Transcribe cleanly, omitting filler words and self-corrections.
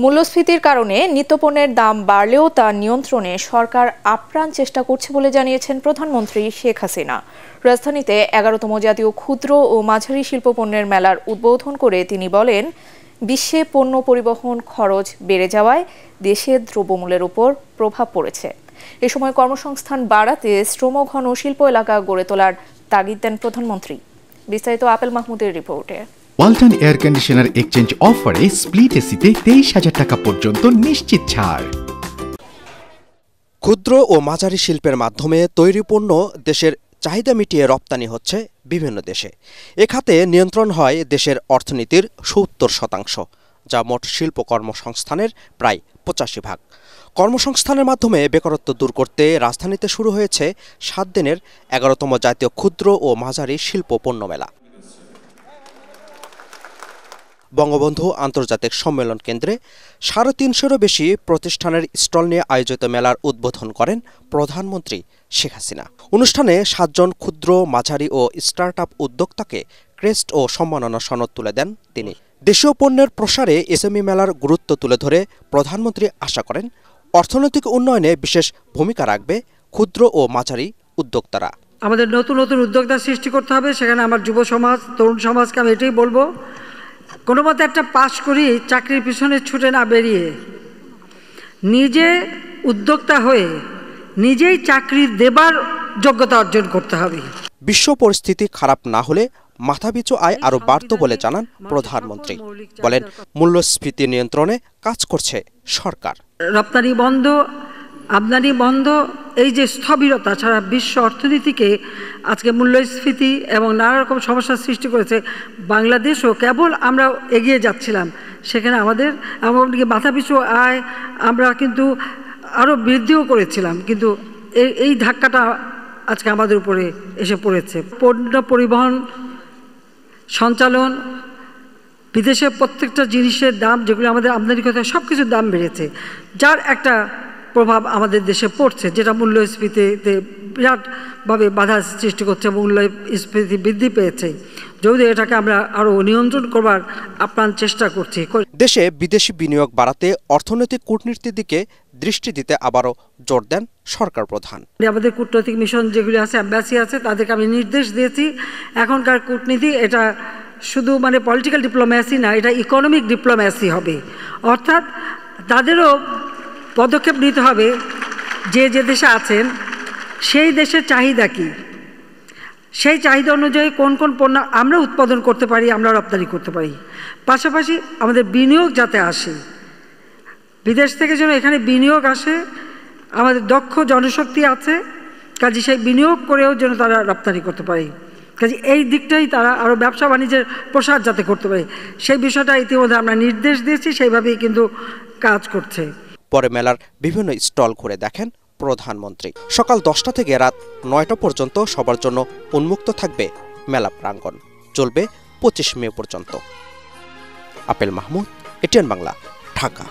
মূল্যস্ফীতির কারণে নিত্যপণ্যের দাম বাড়লেও তা নিয়ন্ত্রণে সরকার আপ্রাণ চেষ্টা করছে বলে জানিয়েছেন প্রধানমন্ত্রী শেখ হাসিনা। রাজধানীতে ১১তম জাতীয় ক্ষুদ্র ও মাঝারি শিল্প পণ্যের মেলার উদ্বোধন করে তিনি বলেন, বিশ্বে পণ্য পরিবহন খরচ বেড়ে যাওয়ায় দেশের দ্রব্যমূল্যের উপর প্রভাব পড়েছে। এ সময় কর্মসংস্থান বাড়াতে শ্রমঘন শিল্প এলাকা গড়ে তোলার তাগিদ দেন প্রধানমন্ত্রী। বিস্তারিত আপেল মাহমুদের রিপোর্টে। ওয়ালটন এয়ার কন্ডিশনার এক্সচেঞ্জ অফারে স্প্লিট এসিতে ২৩,০০০ টাকা পর্যন্ত নিশ্চিত ছাড়। ক্ষুদ্র ও মাঝারি শিল্পের মাধ্যমে তৈরি পণ্য দেশের চাহিদা মিটিয়ে রপ্তানি হচ্ছে বিভিন্ন দেশে। এ খাতে নিয়ন্ত্রণ হয় দেশের অর্থনীতির ৭০%, যা মোট শিল্প কর্মসংস্থানের প্রায় ৮৫%। কর্মসংস্থানের মাধ্যমে বেকারত্ব দূর করতে রাজধানীতে শুরু হয়েছে ৭ দিনের ১১তম জাতীয় ক্ষুদ্র ও মাঝারি শিল্প পণ্য মেলা। বঙ্গবন্ধু আন্তর্জাতিক সম্মেলন কেন্দ্রে ৩৫০-এরও বেশি প্রতিষ্ঠানের স্টল নিয়ে আয়োজিত মেলার উদ্বোধন করেন প্রধানমন্ত্রী শেখ হাসিনা। অনুষ্ঠানে ৭ জন ক্ষুদ্র, মাঝারি ও স্টার্টআপ উদ্যোক্তাকে ক্রেস্ট ও সম্মাননা সনদ তুলে দেন তিনি। দেশীয় পণ্যের প্রসারে এসএমই মেলার গুরুত্ব তুলে ধরে প্রধানমন্ত্রী আশা করেন, অর্থনৈতিক উন্নয়নে বিশেষ ভূমিকা রাখবে ক্ষুদ্র ও মাঝারি উদ্যোক্তারা। আমাদের নতুন নতুন উদ্যোক্তা সৃষ্টি করতে হবে। সেখানে আমার যুব সমাজ, তরুণ সমাজকে আমি এটাই বলবো, কোনো মতে একটা পাশ করি চাকরির পিছনে ছুটে না বেরিয়ে নিজে উদ্যোক্তা হয়ে নিজেই চাকরি দেবার যোগ্যতা অর্জন করতে হবে। বিশ্ব পরিস্থিতি খারাপ না হলে মাথাপিছু আয় আরও বাড়ত বলে জানান প্রধানমন্ত্রী। বলেন, মূল্যস্ফীতি নিয়ন্ত্রণে কাজ করছে সরকার। রপ্তানি বন্ধ, আমদানি বন্ধ, এই যে স্থবিরতা ছাড়া বিশ্ব অর্থনীতিকে আজকে মূল্যস্ফীতি এবং নানা রকম সমস্যার সৃষ্টি করেছে। বাংলাদেশও কেবল আমরা এগিয়ে যাচ্ছিলাম, সেখানে আমাদের এমনকি মাথাপিছু আয় আমরা কিন্তু আরও বৃদ্ধিও করেছিলাম, কিন্তু এই ধাক্কাটা আজকে আমাদের উপরে এসে পড়েছে। পণ্য পরিবহন, সঞ্চালন, বিদেশে প্রত্যেকটা জিনিসের দাম, যেগুলো আমাদের আমদানি করতে হয়, সব কিছুর দাম বেড়েছে, যার একটা প্রভাব আমাদের দেশে পড়ছে, যেটা মূল্যস্ফীতিতে বিরাটভাবে বাধা সৃষ্টি করছে। মূল্যস্ফীতি বৃদ্ধি পেয়েছে, যদিও এটাকে আমরা আরও নিয়ন্ত্রণ করবার আপ্রাণ চেষ্টা করছি। দেশে বিদেশি বিনিয়োগ বাড়াতে অর্থনৈতিক কূটনীতির দিকে দৃষ্টি দিতে আবারও জোর দেন সরকার প্রধান। আমাদের কূটনৈতিক মিশন যেগুলি আছে, অ্যাম্বাসি আছে, তাদেরকে আমি নির্দেশ দিয়েছি, এখনকার কূটনীতি এটা শুধু পলিটিক্যাল ডিপ্লোম্যাসি না, এটা ইকোনমিক ডিপ্লোম্যাসি হবে। অর্থাৎ তাদেরও পদক্ষেপ নিতে হবে, যে যে দেশে আছেন সেই দেশের চাহিদা কী, সেই চাহিদা অনুযায়ী কোন কোন পণ্য আমরা উৎপাদন করতে পারি, আমরা রপ্তানি করতে পারি। পাশাপাশি আমাদের বিনিয়োগ যাতে আসে, বিদেশ থেকে যেন এখানে বিনিয়োগ আসে। আমাদের দক্ষ জনশক্তি আছে, কাজে সেই বিনিয়োগ করেও যেন তারা রপ্তানি করতে পারে। কাজে এই দিকটাই তারা আরও ব্যবসা বাণিজ্যের প্রসার যাতে করতে পারে, সেই বিষয়টা ইতিমধ্যে আমরা নির্দেশ দিয়েছি, সেইভাবেই কিন্তু কাজ করছে। পরে মেলার বিভিন্ন স্টল ঘুরে দেখেন প্রধানমন্ত্রী। সকাল 10টা থেকে রাত 9টা পর্যন্ত সবার জন্য উন্মুক্ত থাকবে মেলা প্রাঙ্গণ। চলবে 25 মে পর্যন্ত। Apple Mahmud, ATN Bangla, Dhaka.